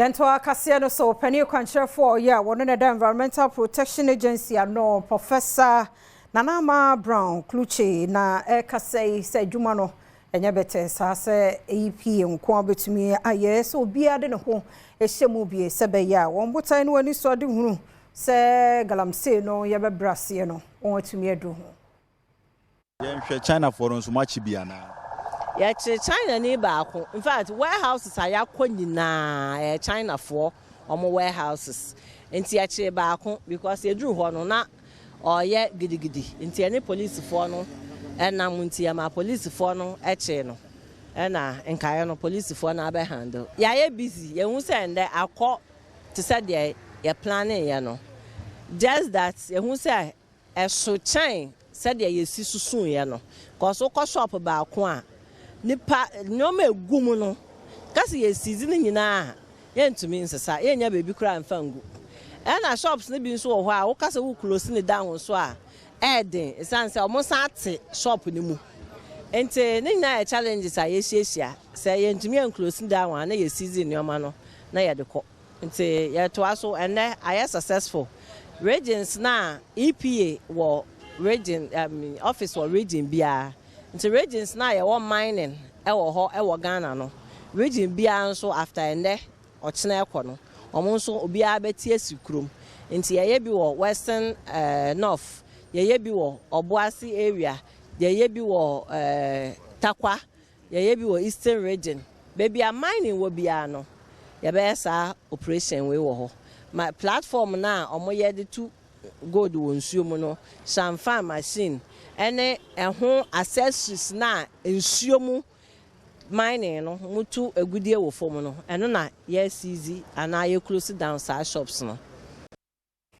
Premtobre Kasee no so penny kwankyerɛ for one of the Environmental Protection Agency no Professor Nanama Brown Kluche na Kasee say dwuma no enye bete sa se EPA nko abetumi aye so bia de ne ho ehyemu bie se be ya won botan no ani so de hunu se galamsey no ye be brase no won atumi adu ho ye hwe China for nso machi bia na ya China ni baako. In fact, warehouses are yakonyina China for warehouses. Nti ya che baako because you drew ho no na oye gidigidi. Nti any police for no enam nti ya ma police for no eche no. Na nkae no police for na be handle. Ya ye busy. Ye hu say nde akọ to say dey ya planning ya no. Just that ye hu say so chain said dey ye si susun ya no. Cause o shop baako a nipa nyoma egum no kasi ye season nyina ye ntumi nsesa ye nya bebi kura mfangu na shops ne bi nso wo ho a wo kasa wo close ne down so a eden esanse omo sate shop ne mu ente ne nyina challenges a ye hyehyia say ye ntumi en close down na ye season nyoma no na ye de ko ente ye to aso ene aye successful regions na EPA wo region office wo region bia into regions na ye want mining ewo ho ewo Ghana no region bia nso after ende ochena ekọ no omo nso obi abeti asikurom nti ye bi wo western north ye bi wo Obuasi area ye bi wo Takwa ye bi wo eastern region baby a mining wo bia no ye be sa operation we wo ho my platform na omo ye de to gold wo nsuo mu no shamfa machine ene ho accessories na nsuo mu mining no mutu agudie wo fom no eno na yes easy and I close down sa shops no